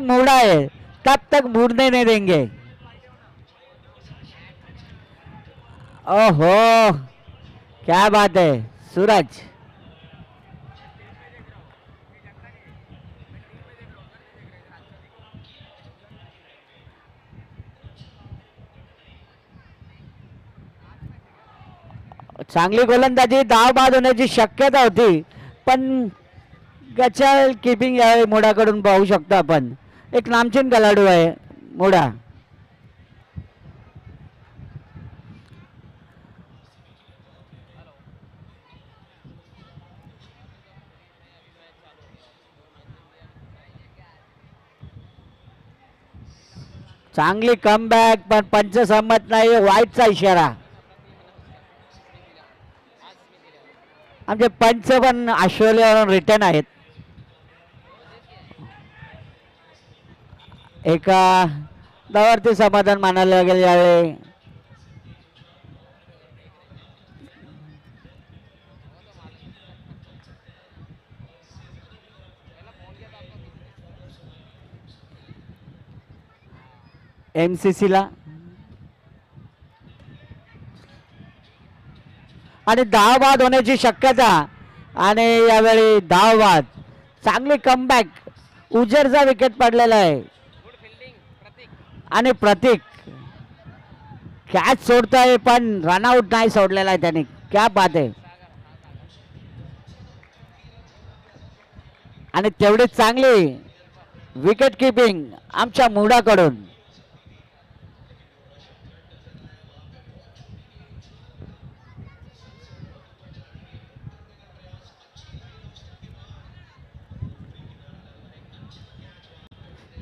मूड़ा है तब तक मूड़ने नहीं देंगे। ओहो क्या बात है सूरज। चांगली गोलंदाजी धाव बाद होण्याची शक्यता होती पण गचल किपिंग यावेळी मोडाकडून पाहू शकतो आपण. एक नामचीन खेळाडू आहे मोडा. चांगली कमबॅक पण पंच सहमत नाही. वाईटचा इशारा. आमचे पंच पण आश्वर्यावरून रिटर्न आहेत. एका धावावरती समाधान मानायला लागेल यावेळी. MCC ला आणि धाव बाद होण्याची शक्यता आणि यावेळी धाव बाद. चांगली कमबॅक. उजेरचा विकेट पडलेला आहे आणि प्रतीक कॅच सोडतोय पण रनआउट नाही सोडलेला आहे त्याने. क्या बात आहे. आणि तेवढीच चांगली विकेट किपिंग आमच्या मुडाकडून.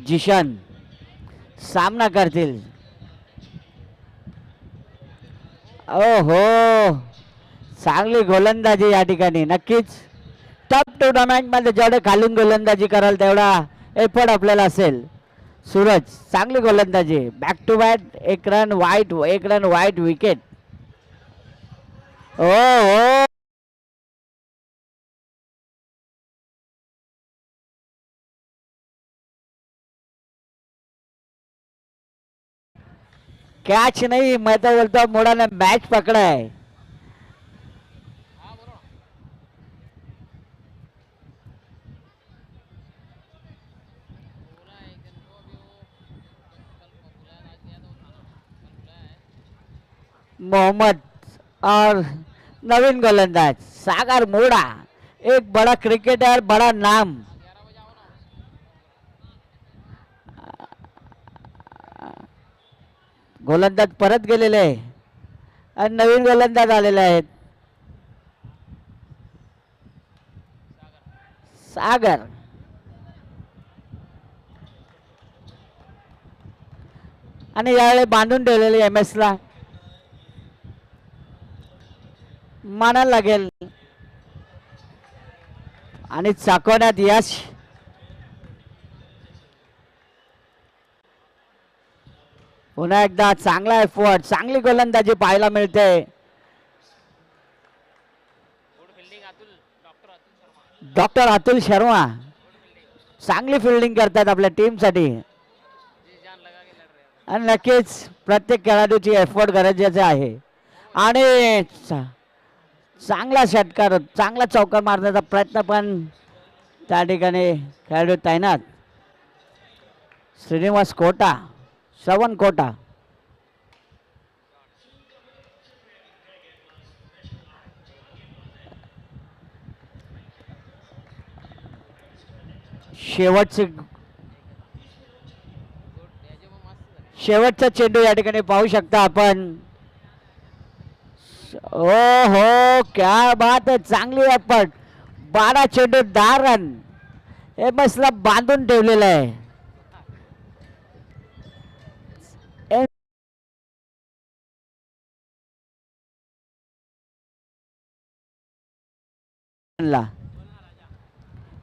जिशन सामना करतील. ओहो चांगली गोलंदाजी या ठिकाणी. नक्कीच टॉप टुर्नामेंटमध्ये जेवढे खालून गोलंदाजी कराल तेवढा एफर्ट आपल्याला असेल. सूरज चांगली गोलंदाजी. Back to back. एक रन वाईट विकेट. ओ हो कॅच नाही. मैं तो बोलतो मुडाने मॅच पकडा आहे. मोहम्मद और नवीन गोलंदाज सागर मोड़ा. एक बड़ा क्रिकेटर बड़ा नाम. गोलंदाज परत गेलेले आहे आणि नवीन गोलंदाज आलेले आहेत. सागर आणि यावेळी बांधून ठेवलेले MS ला मानायला लागेल आणि चाकवण्यात यश. पुन्हा एकदा चांगला एफर्ट. चांगली गोलंदाजी पाहायला मिळते. डॉक्टर अतुल शर्मा चांगली फिल्डिंग करतात आपल्या टीमसाठी आणि नक्कीच प्रत्येक खेळाडूची एफर्ट गरजेचे आहे. आणि चांगला षटकार चांगला चौकार मारण्याचा प्रयत्न पण त्या ठिकाणी खेळाडू तैनात. श्रीनिवास कोटा श्रवण कोटा. शेवटचा चेंडू या ठिकाणी पाहू शकता आपण. ओ हो क्या बात आहे. चांगली एफर्ट. 12 चेंडू 10 रन. MS ला बांधून ठेवलेलं आहे.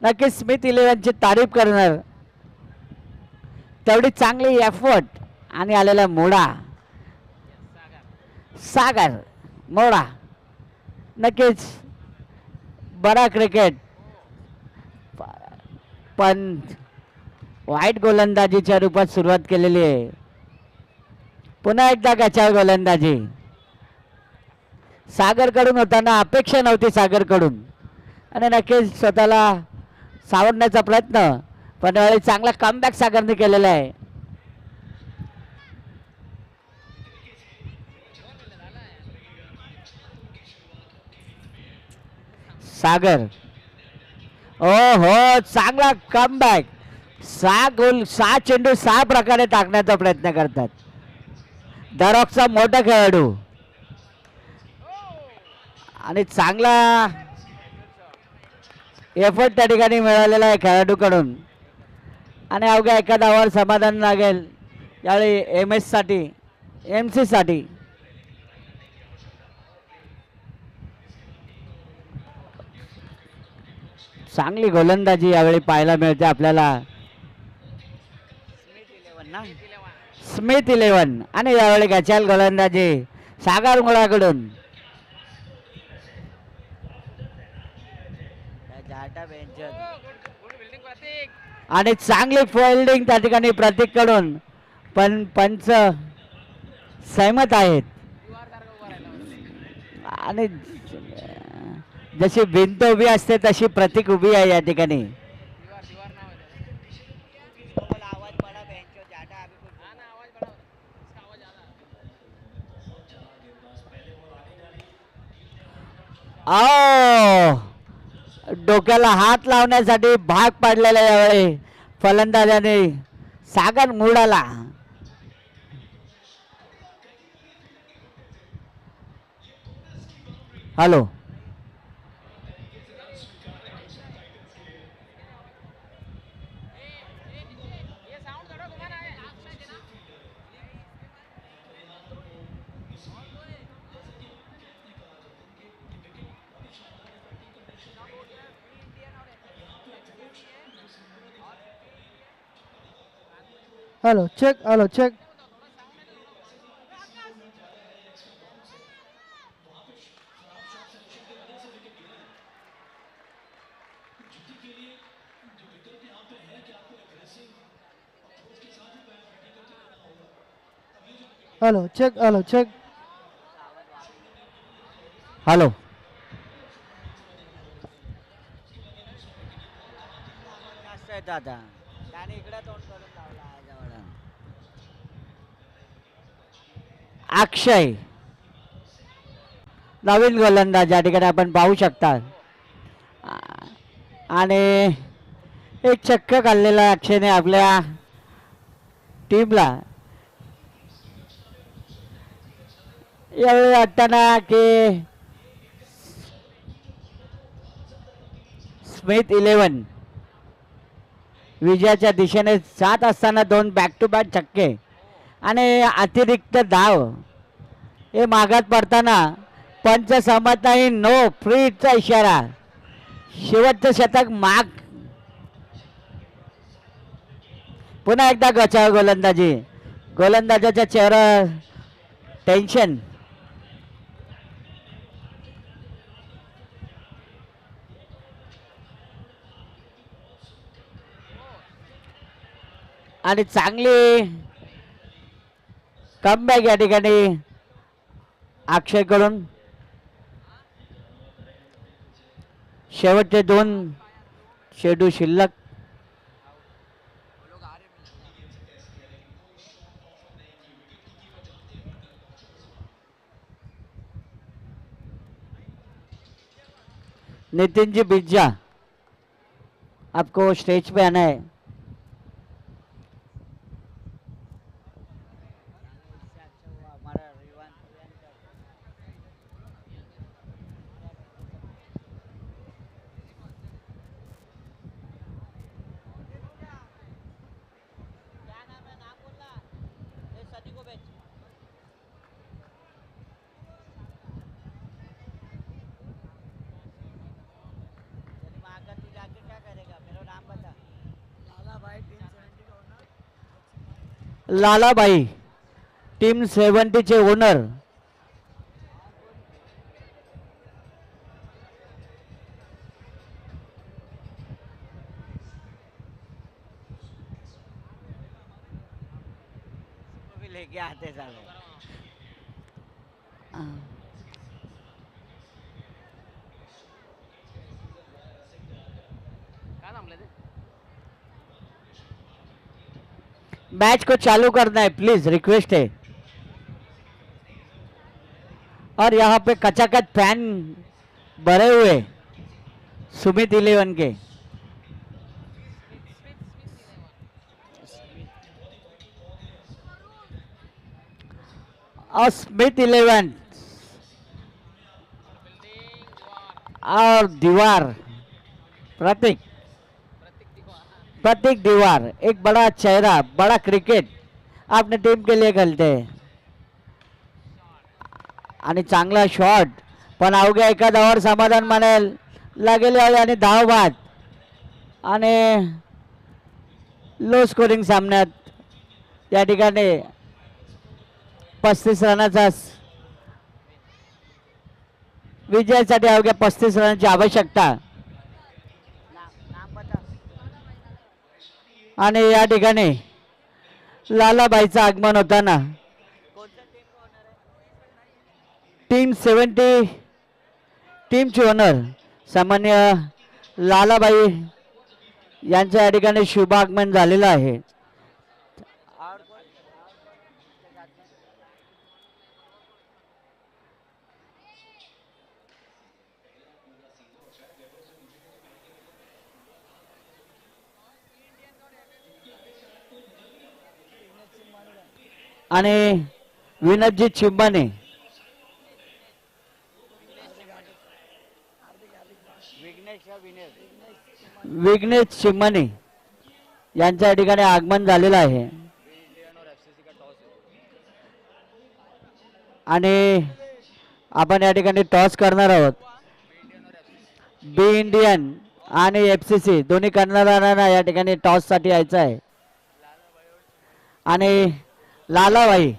नक्कीच स्मिथ 11ची तारीफ करणार. तेवढी चांगली एफर्ट आणि आलेला मोडा. सागर मोडा नक्कीच बरा क्रिकेट पण वाईट गोलंदाजीच्या रूपात सुरुवात केलेली आहे. पुन्हा एकदा गचाळ गोलंदाजी सागरकडून होताना अपेक्षा नव्हती सागरकडून आणि नक्कीच स्वतःला सावरण्याचा प्रयत्न पण यावेळी चांगला कमबॅक सागरने केलेला आहे. सागर ओ हो चांगला कमबॅक 6 गोल 6 चेंडू 6 प्रकारे टाकण्याचा प्रयत्न करतात. दरॉकचा मोठा खेळाडू आणि चांगला एफर्ट त्या ठिकाणी मिळालेला आहे खेळाडूकडून आणि अवघ्या एका धावावर समाधान लागेल यावेळी MS साठी MC साठी. चांगली गोलंदाजी यावेळी पाहायला मिळते आपल्याला. स्मिथ 11 आणि यावेळी गचाल गोलंदाजी सागर मुळाकडून. आणि चांगली फिल्डिंग त्या ठिकाणी प्रतीक कडून पण पंच सहमत आहेत आणि जशी भिंत उभी असते तशी प्रतीक उभी आहे या ठिकाणी. डोक्याला हात लावण्यासाठी भाग पाडलेला यावेळी फलंदाजाने सागर मुळाला. Hello Hello, check. Hello, check. Hello, check. Hello, check. Hello आता त्याने इकडे तोंड करून लावला. अक्षय नवीन गोलंदाज या ठिकाणी आपण पाहू शकता आणि एक चक्क काढलेला अक्षयने आपल्या टीमला. यावेळी वाटताना की स्मिथ 11 विजयाच्या दिशेने जात असताना 2 बॅक टू बॅक छक्के आणि अतिरिक्त धाव हे मागात पडताना पंच सहमत नाही. नो फ्रीचा इशारा. शेवटचं शतक माग. पुन्हा एकदा गचाळ गोलंदाजी. गोलंदाजाच्या चेहरा टेन्शन. आणि चांगली कमबॅक या ठिकाणी अक्षय कडून. शेवटचे 2 चेंडू शिल्लक. नितिन जी बिज्जा आपको स्टेज पे आना है. लालाबाई टीम 70 चे ओनर. लेके आते साले. मैच को चालू करना है प्लीज, रिक्वेस्ट है. और यहाँ पे कचाकच फैन भरे हुए सुमित 11 के. और स्मिथ 11 और दीवार प्रतीक प्रतीक दीवार, एक बड़ा चेहरा, बड़ा क्रिकेट आपने टीम के लिए खेळते. आणि चांगला शॉट, पण अवघ्या एका धावावर समाधान मानेल लागेल आणि धाव बाद. आणि लो स्कोरिंग सामन्यात या ठिकाणी 35 रनाचा विजयासाठी अवघ्या 35 रनाची आवश्यकता. आणि या ठिकाणी लालाबाईचं आगमन होताना टीम 70 टीमचे ओनर सामान्य लालाबाई यांच्या या ठिकाणी शुभ आगमन झालेलं आहे. आणि विनोदजी चिंबाने विघ्नेश चिंबाने यांच्या ठिकाणी आगमन झालेलं आहे. आणि आपण या ठिकाणी टॉस करणार आहोत. बी इंडियन आणि FCC दोन्ही करणाऱ्यांना या ठिकाणी टॉस साठी यायचं आहे. आणि लालाबाई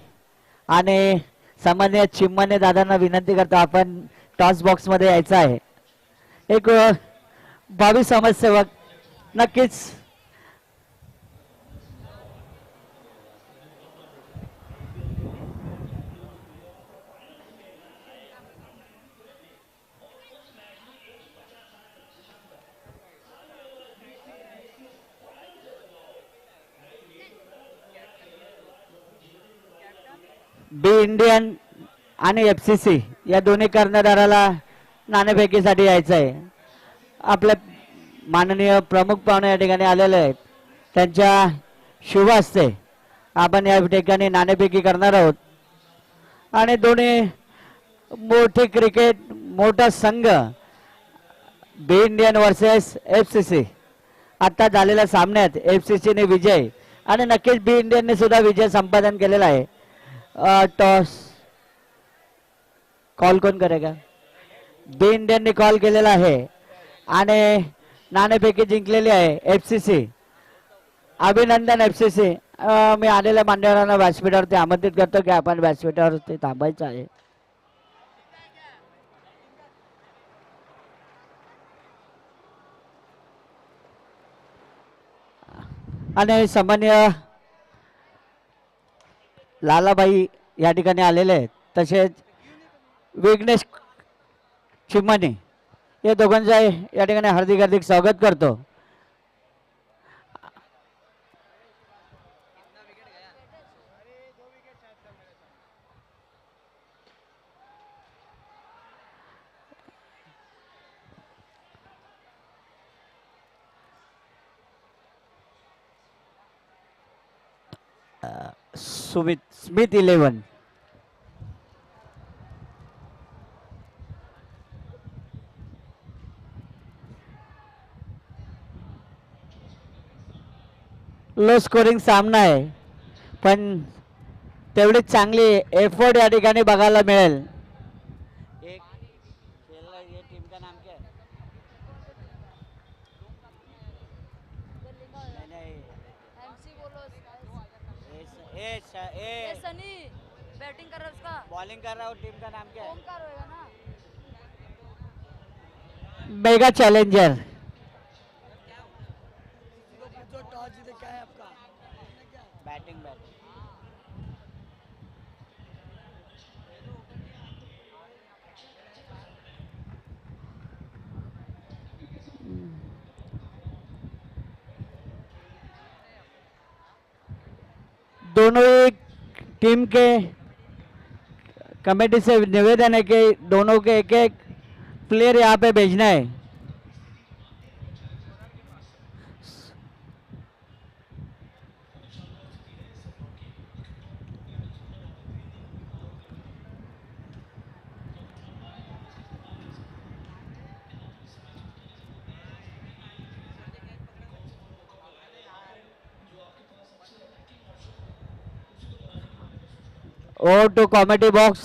आणि सामान्य चिम्माने दादांना विनंती करतो आपण टॉस बॉक्स मध्ये यायचं आहे. एक भावी समाजसेवक नक्कीच बी इंडियन आणि FCC या दोन्ही कर्णधाराला नाणेफेकीसाठी यायचं आहे. आपले माननीय प्रमुख पाहुणे या ठिकाणी आलेले आहेत, त्यांच्या शुभ हस्ते आपण या ठिकाणी नाणेफेकी करणार आहोत. आणि दोन्ही मोठे क्रिकेट मोठा संघ बी इंडियन वर्सेस FCC आता झालेल्या सामन्यात FCC ने विजय आणि नक्कीच बी इंडियनने सुद्धा विजय संपादन केलेला आहे. टॉस कॉल कोण करेगा? बी इंडियनने कॉल केलेला आहे आणि नाणेफेकी जिंकलेली आहे FCC. अभिनंदन FCC. मी आलेल्या मान्यवरांना व्यासपीठावरती आमंत्रित करतो की आपण व्यासपीठावरती थांबायचं आहे. आणि सामान्य लालाबाई या ठिकाणी आलेले आहेत, तसेच विघ्नेश चिम्माने या दोघांचा या ठिकाणी हार्दिक हार्दिक स्वागत करतो. स्मिथ 11 लो स्कोरिंग सामना आहे, पण तेवढीच चांगली एफर्ट या ठिकाणी बघायला मिळेल. एक ये टीम का नाम क्या है? ये सनी बैटिंग कर रहा है उसका, बॉलिंग कर रहा है, टीम का नाम क्या है? ओमकार होएगा ना. Mega challenger. जो टॉस जीते क्या है आपका? बैटिंग बैटिंग दोनों ही टीम के कमेटी से निवेदन है कि दोनों के एक एक प्लेयर यहाँ पे भेजना है। और टू कॉमेडी बॉक्स।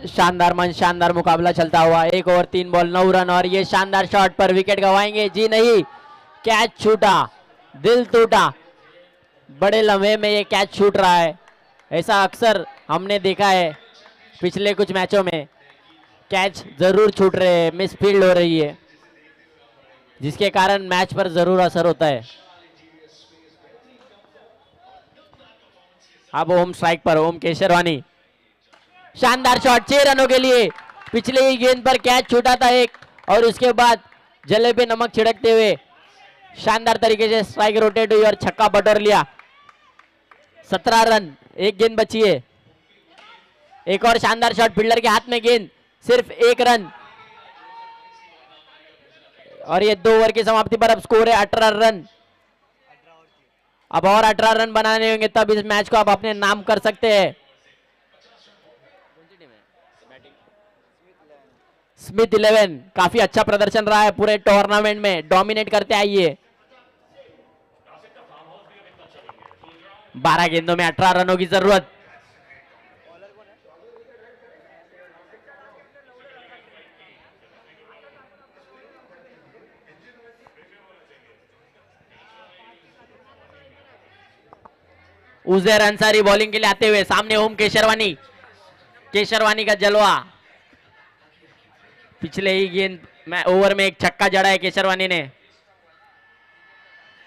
शानदार मंच, शानदार मुकाबला चलता हुआ। 1 ओवर 3 बॉल 9 रन और ये शानदार शॉट पर विकेट गंवाएंगे जी नहीं, कैच छूटा, दिल टूटा। बड़े लम्हे में ये कैच छूट रहा है। ऐसा अक्सर हमने देखा है पिछले कुछ मैचों में, कैच जरूर छूट रहे हैं, मिस फील्ड हो रही है, जिसके कारण मैच पर जरूर असर होता है। अब ओम स्ट्राइक पर, ओम केशरवानी, शानदार शॉट 6 रनों के लिए। पिछले ही गेंद पर कैच छूटा था एक, और उसके बाद जले पे नमक छिड़कते हुए शानदार तरीके से स्ट्राइक रोटेट हुई और छक्का बटोर लिया। 17 रन, एक गेंद बची है। एक और शानदार शॉट, फील्डर के हाथ में गेंद, सिर्फ 1 रन। और ये 2 ओवर की समाप्ति पर अब स्कोर है 18 रन। अब और 18 रन बनाने होंगे, तब इस मैच को आप अपने नाम कर सकते हैं। स्मिथ 11 काफी अच्छा प्रदर्शन रहा है पूरे टूर्नामेंट में, डोमिनेट करते आइए। 12 गेंदों में 18 रनों की जरूरत। उजैर अंसारी बॉलिंग के लिए आते हुए, सामने ओम केशरवानी। केशरवानी का जलवा, पिछले ही गेंद में ओवर में एक छक्का जड़ा है केशरवानी ने।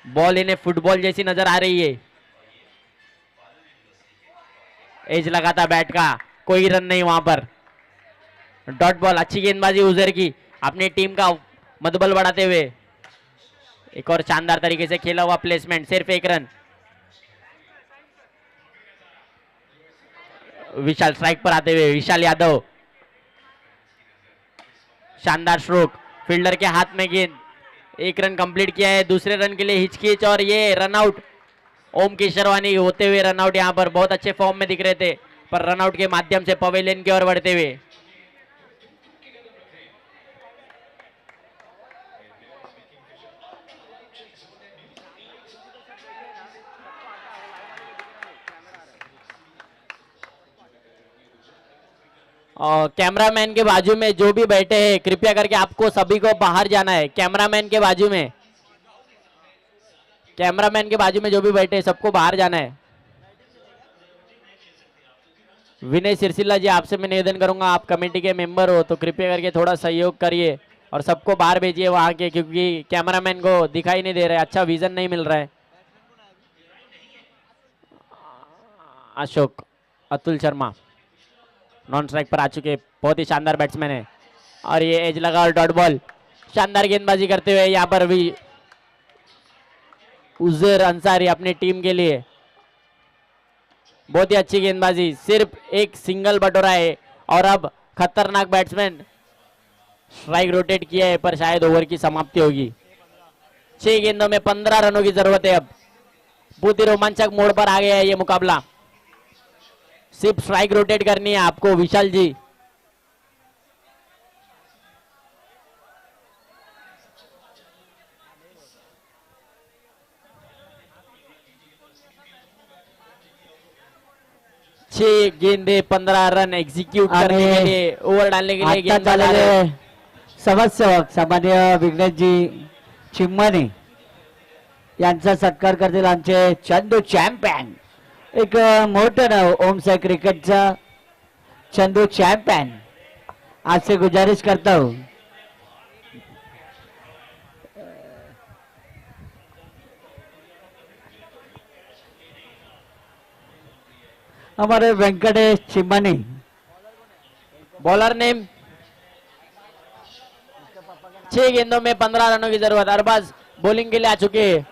बॉल इन्हें फुटबॉल जैसी नजर आ रही है। एज लगाता बैट का, कोई रन नहीं वहां पर। डॉट बॉल, अच्छी गेंदबाजी उजैर की, अपनी टीम का मतबल बढ़ाते हुए। एक और शानदार तरीके से खेला हुआ प्लेसमेंट, सिर्फ 1 रन। विशाल स्ट्राइक पर आते हुए, विशाल यादव, शानदार स्ट्रोक, फील्डर के हाथ में गेंद। 1 रन कंप्लीट किया है, दूसरे रन के लिए हिचकिच और ये रन आउट। ओम केशरवानी होते हुए रन आउट, यहाँ पर बहुत अच्छे फॉर्म में दिख रहे थे, पर रन आउट के माध्यम से पवेलियन की ओर बढ़ते हुए। और कैमरामैन के बाजू में जो भी बैठे हैं, कृपया करके आपको सभी को बाहर जाना है। कैमरामैन के बाजू में, कैमरामैन के बाजू में जो भी बैठे हैं, सबको बाहर जाना है। विनय सिरसिल्ला जी, आपसे मैं निवेदन करूंगा, आप कमेटी के मेंबर हो तो कृपया करके थोड़ा सहयोग करिए और सबको बाहर भेजिए वहां के, क्योंकि कैमरामैन को दिखाई नहीं दे रहा है, अच्छा विजन नहीं मिल रहा है। अशोक, अतुल शर्मा नॉन स्ट्राइक पर आ चुके, बहुत ही शानदार बैट्समैन है। और ये एज लगा और डॉट बॉल, शानदार गेंदबाजी करते हुए यहाँ पर भी उजैर अंसारी अपनी टीम के लिए बहुत ही अच्छी गेंदबाजी, सिर्फ एक सिंगल बटोरा है। और अब खतरनाक बैट्समैन, स्ट्राइक रोटेट किया है, पर शायद ओवर की समाप्ति होगी। 6 गेंदों में 15 रनों की जरूरत है। अब बहुत ही रोमांचक मोड़ पर आ गया है ये मुकाबला। सिर्फ स्ट्राइक रोटेट करनी है आपको विशाल जी। छह गेंदे 15 रन एग्जीक्यूट करने के लिए, ओव्हर डालने के लिए गेंदबाज आ रहे हैं। समाजसेवक सामान्य विघ्नेशजी चिम्मानी यांचा सत्कार करतील आमचे चंदू चॅम्पियन, एक मोठं नाव ओमसा क्रिकेटचा चंदू चैंपियन। आपसे गुजारिश करता हूं, हमारे वेंकटेश चिम्मानी। बॉलर नेम 6 गेंदों में 15 रनों की जरूरत। अरबाज बॉलिंग के लिए आ चुके हैं।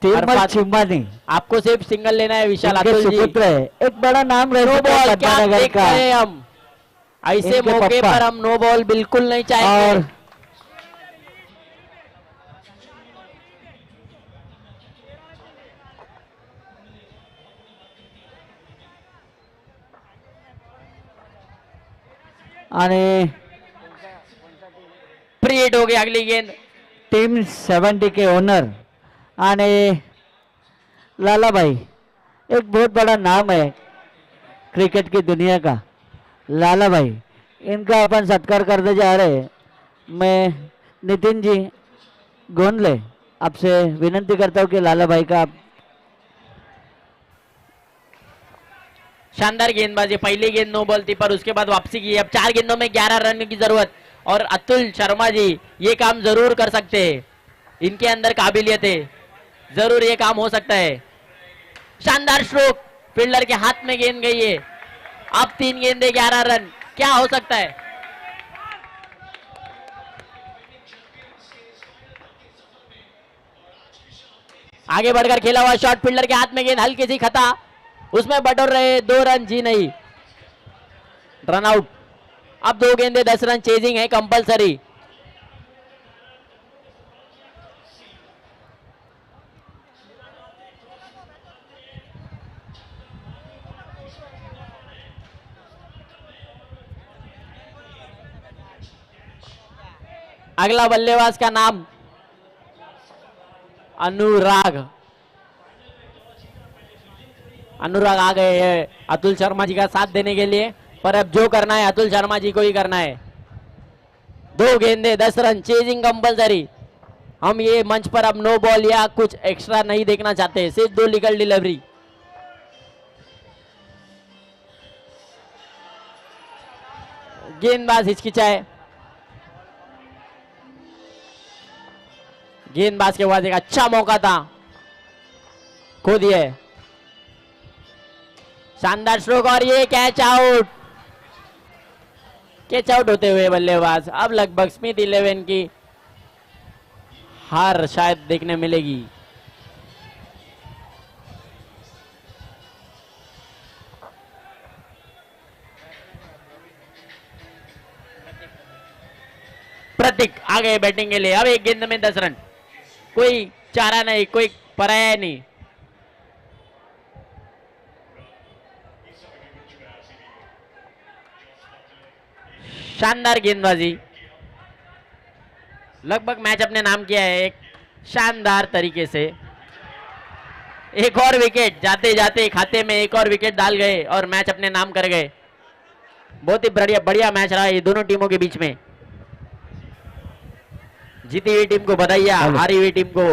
तिरमल अरफात, चिम्बानी आपको सिर्फ सिंगल लेना है विशाल इनके अतुल जी। सुपुत्र है, एक बड़ा नाम नो रहता है बॉल, क्या पद्मानगर देख का। रहे हैं हम? ऐसे इनके मौके पप्पा। पर हम नो बॉल बिल्कुल नहीं और चाहेंगे। आणि फ्री हिट हो गई अगली गेंद। टीम 70 के ओनर आणि लाला भाई, एक बहुत बड़ा नाम है क्रिकेट की दुनिया का, लाला भाई, इनका अपन सत्कार करते जा रहे हैं। मैं नितिन जी गोंदले आपसे विनंती करता हूँ कि लाला भाई का आप शानदार गेंदबाजी। पहली गेंद नो बॉल थी पर उसके बाद वापसी की। अब 4 गेंदों में 11 रन की जरूरत और अतुल शर्मा जी ये काम जरूर कर सकते हैं। इनके अंदर काबिलियत है, जरूर ये काम हो सकता है। शानदार स्ट्रोक, फील्डर के हाथ में गेंद गई है। अब 3 गेंदे 11 रन, क्या हो सकता है? आगे बढ़कर खेला हुआ शॉट, फील्डर के हाथ में गेंद, हल्की सी खता, उसमें बटोर रहे 2 रन, जी नहीं, रन आउट। अब 2 गेंदे 10 रन, चेजिंग है कंपलसरी। अगला बल्लेबाज का नाम अनुराग। अनुराग आ गए हैं अतुल शर्मा जी का साथ देने के लिए, पर अब जो करना है अतुल शर्मा जी को ही करना है। 2 गेंदे 10 रन, चेजिंग कंपलसरी। हम ये मंच पर अब नो बॉल या कुछ एक्स्ट्रा नहीं देखना चाहते, सिर्फ 2 लीगल डिलीवरी। गेंदबाज हिचकिचाए, गेंदबाज के पास एक अच्छा मौका था, खो दिए। शानदार स्ट्रोक और ये कैच आउट। कैच आउट होते हुए बल्लेबाज। अब लगभग स्मिथ 11 की हार शायद देखने मिलेगी। प्रतीक आ गए बैटिंग के लिए। अब 1 गेंद में 10 रन, कोई चारा नहीं, कोई पराया नहीं। शानदार गेंदबाजी, लगभग मैच अपने नाम किया है एक शानदार तरीके से। एक और विकेट, जाते जाते खाते में एक और विकेट डाल गए और मैच अपने नाम कर गए। बहुत ही बढ़िया बढ़िया मैच रहा ये दोनों टीमों के बीच में। जीती हुई टीम को बधाइयां, हारी हुई टीम को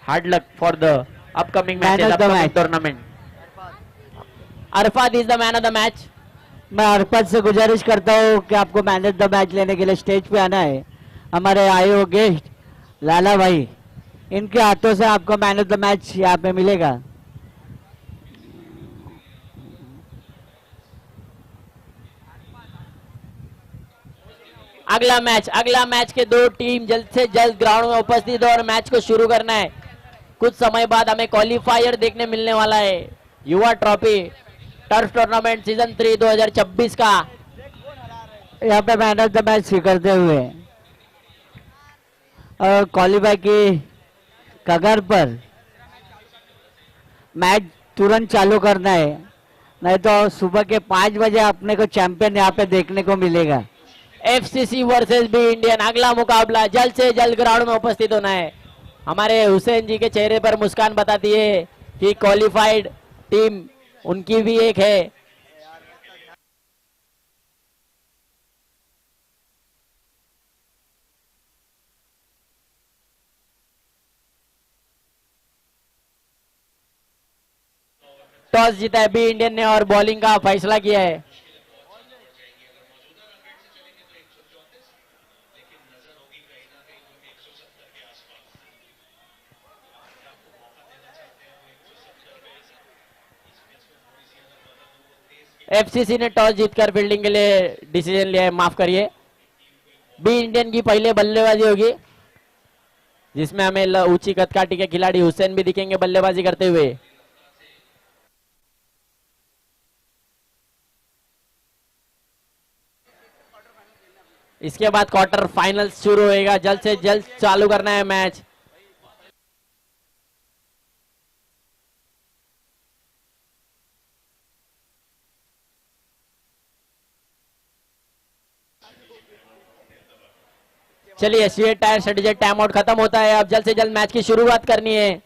hard luck for the upcoming matches, upcoming tournament. Arafat is the man of the match. मैं अरफात से गुजारिश करता हूँ कि आपको मैन ऑफ द मैच लेने के लिए स्टेज पे आना है। हमारे आए हुए गेस्ट लाला भाई, इनके हाथों से आपको मैन ऑफ द मैच यहाँ पे मिलेगा। अगला मैच के 2 टीम जल्द से जल्द ग्राउंड में उपस्थित हो और मैच को शुरू करना है। कुछ समय बाद हमें क्वालिफायर देखने मिलने वाला है, युवा ट्रॉफी टर्फ टूर्नामेंट सीजन 3 2026 का। यहाँ पे मैन ऑफ द मैच स्वीकारते हुए और क्वालिफाई की कगार पर मैच तुरंत चालू करना है, नहीं तो सुबह के 5 बजे अपने को चैंपियन यहाँ पे देखने को मिलेगा। एफसीसी वर्सेस बी इंडियन, अगला मुकाबला जल्द से जल्द ग्राउंड में उपस्थित होना है। हमारे हुसैन जी के चेहरे पर मुस्कान बताती है कि क्वालिफाइड टीम उनकी भी एक है। टॉस जीता है बी इंडियन ने और बॉलिंग का फैसला किया है। एफसीसी ने टॉस जीतकर फील्डिंग के लिए डिसीजन लिया है, माफ करिए। बी इंडियन की पहले बल्लेबाजी होगी, जिसमें हमें ऊंची कदकाठी के खिलाड़ी हुसैन भी दिखेंगे बल्लेबाजी करते हुए। इसके बाद क्वार्टर फाइनल शुरू होएगा, जल्द से जल्द चालू करना है मैच। चलिए CEAT tyre strategy time out खत्म होता है, अब जल्द से जल्द मैच की शुरुआत करनी है।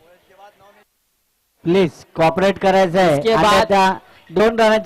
प्लीज कॉपरेट करायचं आहे इसके बाद- अन्यथा 2 रनांची